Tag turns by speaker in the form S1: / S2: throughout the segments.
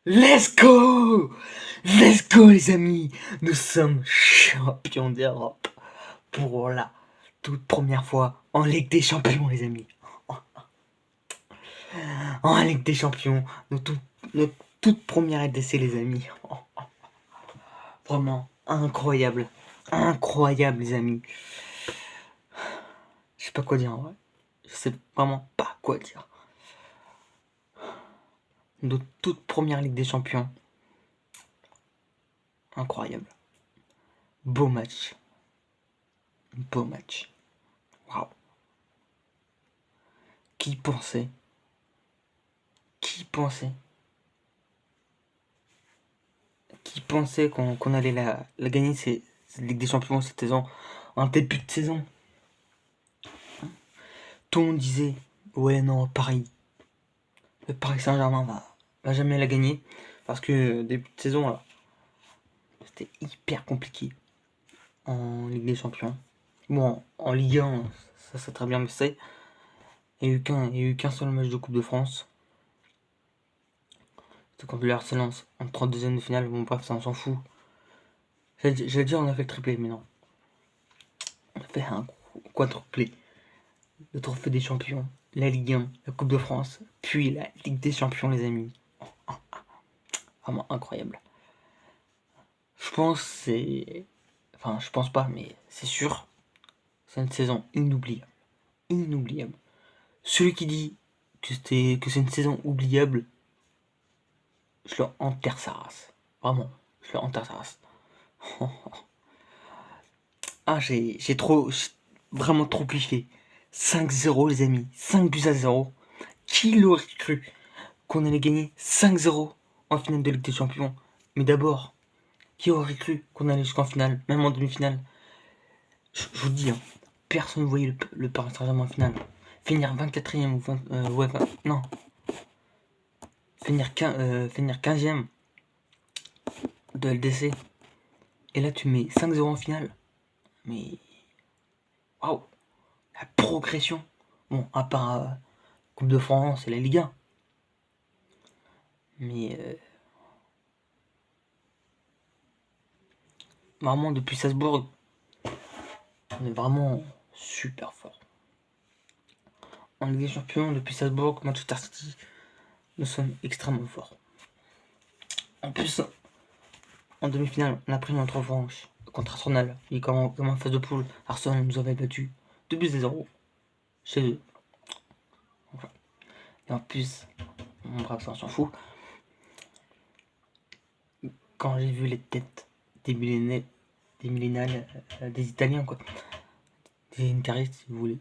S1: Let's go! Let's go les amis! Nous sommes champions d'Europe pour la toute première fois en Ligue des Champions les amis. En Ligue des Champions, notre toute première LDC les amis. Vraiment incroyable. Incroyable les amis. Je sais pas quoi dire en vrai. Je sais vraiment pas quoi dire. Notre toute première Ligue des Champions. Incroyable. Beau match. Beau match. Waouh. Qui pensait qu'on allait la gagner cette Ligue des Champions cette saison, en début de saison? Tout le monde disait ouais non, le Paris Saint-Germain va jamais la gagner parce que début de saison là, c'était hyper compliqué en Ligue des Champions. Bon, en Ligue 1, ça très bien passé. Il n'y a eu qu'un seul match de Coupe de France. C'était contre le Arsenal en 32e de finale. Bon bref, ça on s'en fout. J'allais dire on a fait le triplé, mais non. On a fait un quadruplé. Le trophée des champions, la Ligue 1, la Coupe de France, puis la Ligue des Champions les amis. Vraiment incroyable. Je pense je pense pas, mais c'est sûr, c'est une saison inoubliable. Inoubliable. Celui qui dit que c'est une saison oubliable, je le enterre sa race. Vraiment, je le enterre sa race. Ah, j'ai vraiment trop kiffé. 5-0 les amis, 5-0. Qui l'aurait cru qu'on allait gagner 5-0 en finale de Ligue des Champions? Mais d'abord, qui aurait cru qu'on allait jusqu'en finale, même en demi-finale? Je vous dis, hein, personne ne voyait le Paris Saint-Germain en finale. Finir 24ème ou 20, non. Finir 15ème de LDC. Et là, tu mets 5-0 en finale. Mais waouh, la progression. Bon, à part Coupe de France et la Ligue 1. Mais vraiment, depuis Salzbourg, on est vraiment super fort. En Ligue des Champions, depuis Salzbourg, Manchester City, nous sommes extrêmement forts. En plus, en demi-finale, on a pris notre revanche contre Arsenal. Et comme en phase de poule, Arsenal nous avait battu 2-0 chez eux. Enfin. Et en plus, bref, ça on s'en fout. Quand j'ai vu les têtes des millénales, des Italiens, quoi, des interistes, si vous voulez,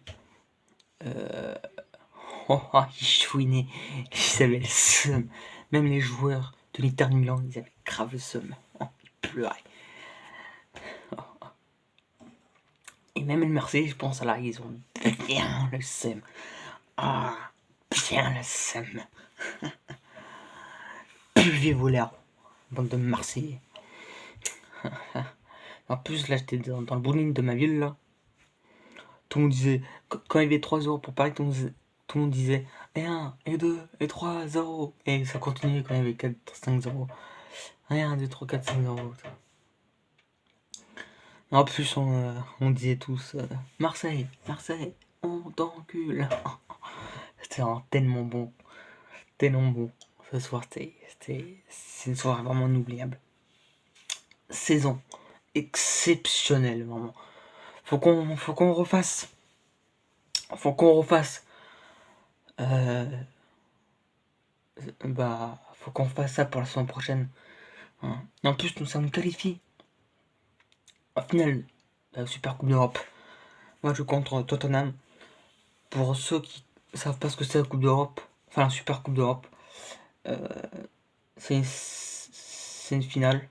S1: ils chouinaient, ils avaient le seum. Même les joueurs de l'Inter Milan, ils avaient grave le seum. Ils pleuraient. Et même le Marseille, je pense, là, ils ont bien le seum. Ah, bien le seum. Pulvier voleur, bande de Marseillais. En plus, là, j'étais dans le bowling de ma ville, là. Tout le monde disait, quand il y avait 3-0 pour Paris, tout le monde disait, et 1, et 2, et 3, 0. Et ça continuait quand il y avait 4, 5, 0. 1, 2, 3, 4, 5, 0. En plus, on disait tous, Marseille, on t'encule. C'était tellement bon. Tellement bon. Ce soir, c'est une soirée vraiment inoubliable. Saison exceptionnelle, vraiment. Faut qu'on refasse. Faut qu'on fasse ça pour la saison prochaine. Hein. En plus, nous sommes qualifiés en finale de la Super Coupe d'Europe. Moi, je contre Tottenham. Pour ceux qui savent pas ce que c'est la Coupe d'Europe, enfin la Super Coupe d'Europe, c'est une finale.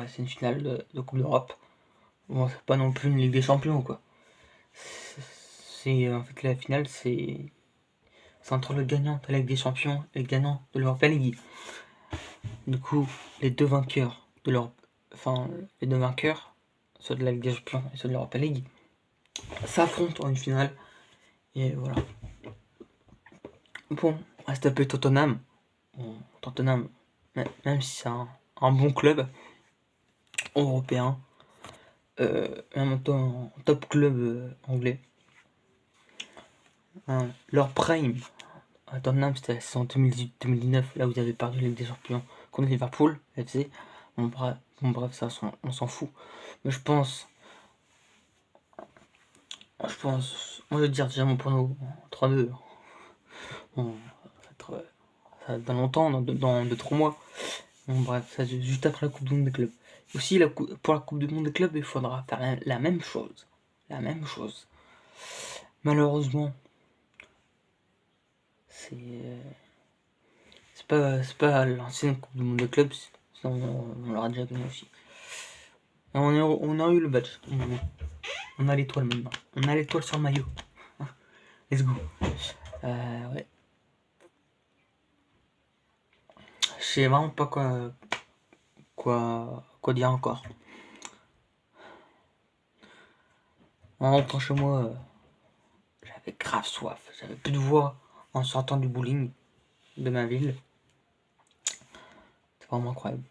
S1: C'est une finale de Coupe d'Europe. Bon, c'est pas non plus une Ligue des Champions, quoi. C'est en fait la finale, c'est entre le gagnant de la Ligue des Champions et le gagnant de l'Europa League. Du coup, les deux vainqueurs, ceux de la Ligue des Champions et ceux de l'Europa League, s'affrontent en une finale. Et voilà. Bon, On va se taper Tottenham. Bon, Tottenham, même si c'est un bon club européen, en même temps un top club anglais. Leur prime à Tottenham, c'était la saison 2018-2019, là où ils avaient perdu la Ligue des Champions contre Liverpool FC. Bon bref, ça on s'en fout. Mais je pense, moi je vais dire déjà mon prono 3-2. Bon, ça va être dans longtemps, dans 2-3 mois. Bon bref, ça juste après la Coupe du Monde des clubs. Aussi, pour la Coupe du Monde des clubs, il faudra faire la même chose. La même chose. Malheureusement, c'est pas l'ancienne Coupe du Monde des clubs, sinon on l'aura déjà gagné aussi. On a eu le badge. On a l'étoile maintenant. On a l'étoile sur le maillot. Let's go. Ouais. Je sais vraiment pas quoi dire encore. En rentrant chez moi, j'avais grave soif. J'avais plus de voix en sortant du bowling de ma ville. C'est vraiment incroyable.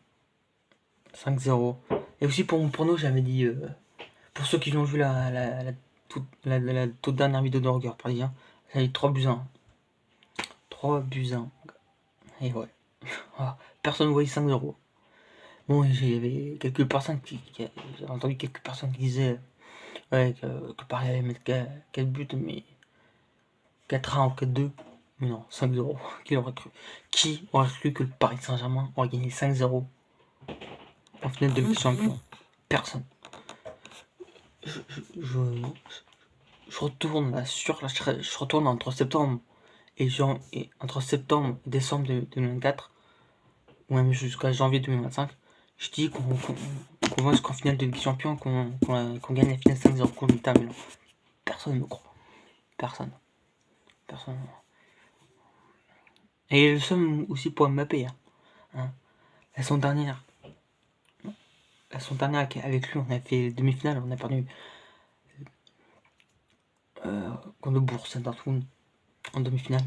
S1: 5-0. Et aussi pour mon prono, j'avais dit, pour ceux qui ont vu la toute dernière vidéo de Regard Parisien, j'avais dit 3-1. 3-1. Et ouais. Personne ne voyait 5-0. Bon, j'avais quelques personnes j'ai entendu quelques personnes qui disaient ouais, que Paris allait mettre 4 buts, mais 4-1 ou 4-2. Mais non, 5-0. Qui aurait cru? Qui aurait cru que le Paris Saint-Germain aurait gagné 5-0 en finale de Ligue des Champions? Personne. Je retourne là je retourne entre septembre et entre septembre et décembre 2024, ou même jusqu'à janvier 2025. Je dis qu'on va jusqu'en finale de Ligue des Champions, qu'on gagne la finale 5-0 contre l'Inter Milan. Personne ne me croit. Personne. Et le seum aussi pour Mbappé. Hein. La saison dernière, avec lui, on a fait demi-finale, on a perdu contre le Borussia Dortmund en demi-finale.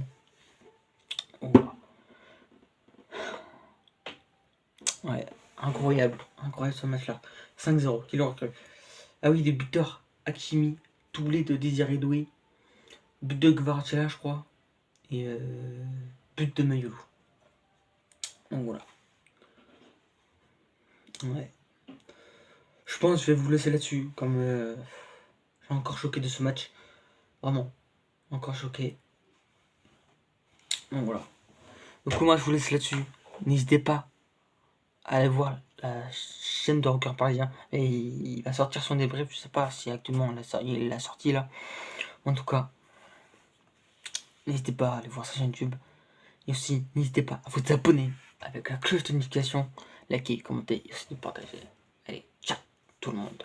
S1: Ouais, incroyable ce match-là. 5-0, qui l'aurait cru. Ah oui, les buteurs, Hakimi, doublé de Désiré Doué, but de Kvaratskhelia, je crois, et but de Mayolo. Donc voilà. Ouais. Je pense que je vais vous laisser là-dessus, comme je suis encore choqué de ce match. Vraiment, encore choqué. Donc voilà. Donc moi je vous laisse là-dessus. N'hésitez pas à aller voir la chaîne de Rocker Parisien. Et il va sortir son débrief. Je sais pas si actuellement il l'a sorti là. En tout cas, n'hésitez pas à aller voir sa chaîne YouTube. Et aussi, n'hésitez pas à vous abonner avec la cloche de notification, liker, commenter et aussi de partager. Allez, ciao tout le monde.